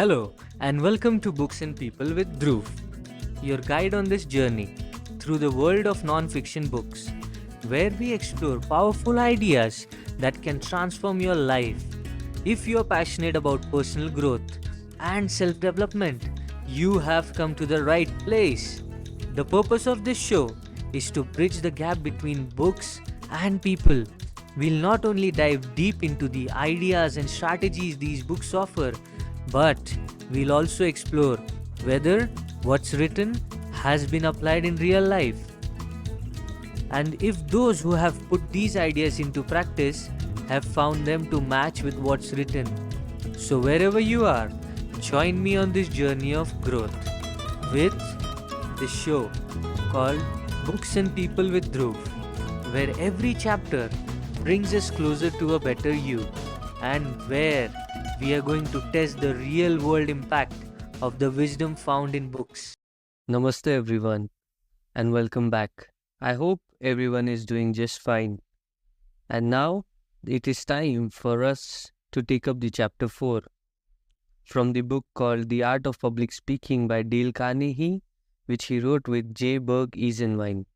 Hello, and welcome to Books and People with Dhruv, your guide on this journey through the world of non-fiction books, where we explore powerful ideas that can transform your life. If you are passionate about personal growth and self development, you have come to the right place. The purpose of this show is to bridge the gap between books and people. We'll not only dive deep into the ideas and strategies these books offer, but we'll also explore whether what's written has been applied in real life, and if those who have put these ideas into practice have found them to match with what's written. So, wherever you are, join me on this journey of growth with the show called Books and People with Dhruv, where every chapter brings us closer to a better you, and where we are going to test the real world impact of the wisdom found in books. Namaste, everyone, and welcome back. I hope everyone is doing just fine. And now it is time for us to take up the chapter 4 from the book called The Art of Public Speaking by Dale Carnegie, which he wrote with J. Berg Eisenwine.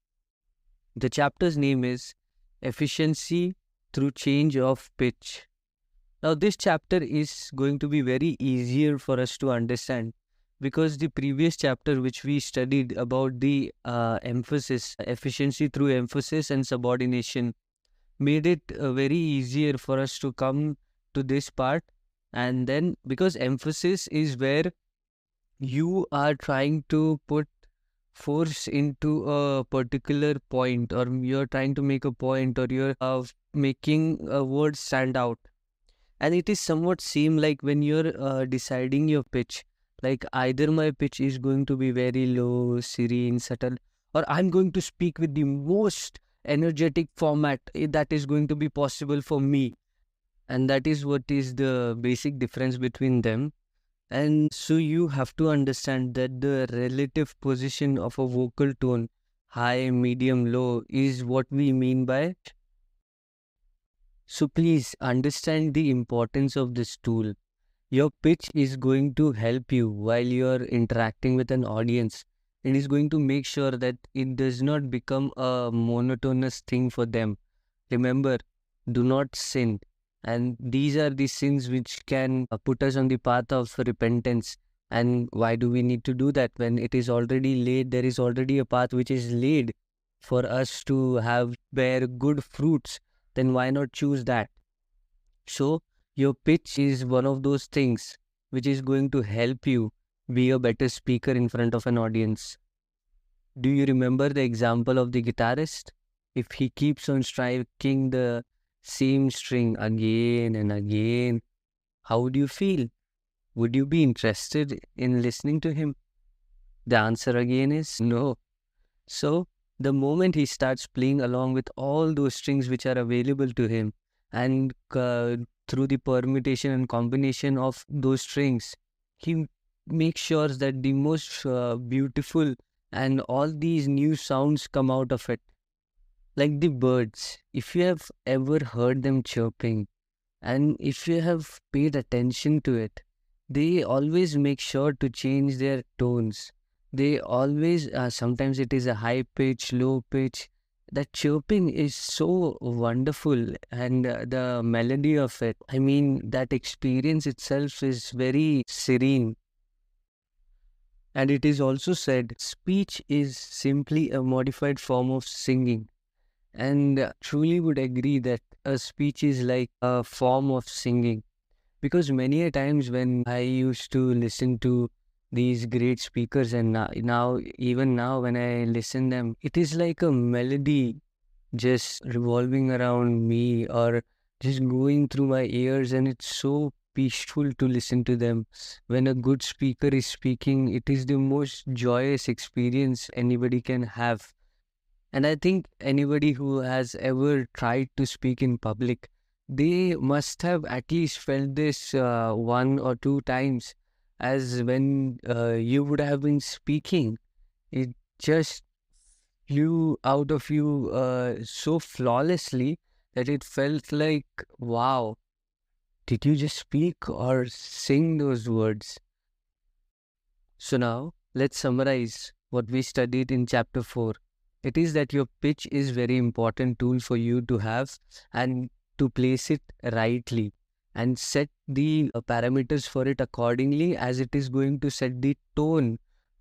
The chapter's name is Efficiency Through Change of Pitch. Now, this chapter is going to be very easier for us to understand because the previous chapter which we studied about the emphasis, efficiency through emphasis and subordination, made it very easier for us to come to this part. And then because emphasis is where you are trying to put force into a particular point, or you're trying to make a point, or you're making a word stand out. And it is somewhat same like when you're deciding your pitch. Like either my pitch is going to be very low, serene, subtle, or I'm going to speak with the most energetic format that is going to be possible for me. And that is what is the basic difference between them. And so you have to understand that the relative position of a vocal tone, high, medium, low, is what we mean by. So please understand the importance of this tool. Your pitch is going to help you while you're interacting with an audience. It is going to make sure that it does not become a monotonous thing for them. Remember, do not sin. And these are the sins which can put us on the path of repentance. And why do we need to do that? When it is already laid, there is already a path which is laid for us to have bear good fruits. Then why not choose that? So, your pitch is one of those things which is going to help you be a better speaker in front of an audience. Do you remember the example of the guitarist? If he keeps on striking the same string again and again, how would you feel? Would you be interested in listening to him? The answer again is no. So, the moment he starts playing along with all those strings which are available to him, and through the permutation and combination of those strings, he makes sure that the most beautiful and all these new sounds come out of it. Like the birds, if you have ever heard them chirping, and if you have paid attention to it, they always make sure to change their tones. They always, sometimes it is a high pitch, low pitch. That chirping is so wonderful, and the melody of it, I mean, that experience itself is very serene. And it is also said, speech is simply a modified form of singing. And truly would agree that a speech is like a form of singing. Because many a times when I used to listen to these great speakers, and now even now when I listen them, it is like a melody just revolving around me or just going through my ears, and it's so peaceful to listen to them. When a good speaker is speaking, it is the most joyous experience anybody can have. And I think anybody who has ever tried to speak in public, they must have at least felt this one or two times, as when you would have been speaking, it just flew out of you so flawlessly that it felt like, wow, did you just speak or sing those words? So now let's summarize what we studied in chapter 4. It is that your pitch is very important tool for you to have and to place it rightly and set the parameters for it accordingly, as it is going to set the tone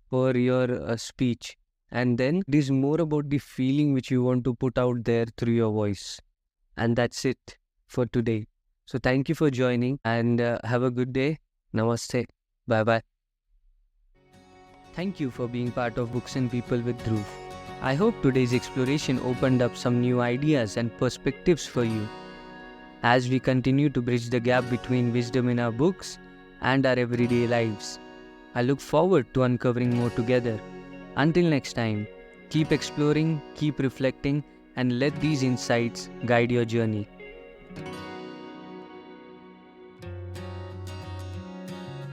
for your speech. And then it is more about the feeling which you want to put out there through your voice. And that's it for today. So thank you for joining and have a good day. Namaste. Bye bye. Thank you for being part of Books and People with Dhruv. I hope today's exploration opened up some new ideas and perspectives for you as we continue to bridge the gap between wisdom in our books and our everyday lives. I look forward to uncovering more together. Until next time, keep exploring, keep reflecting, and let these insights guide your journey.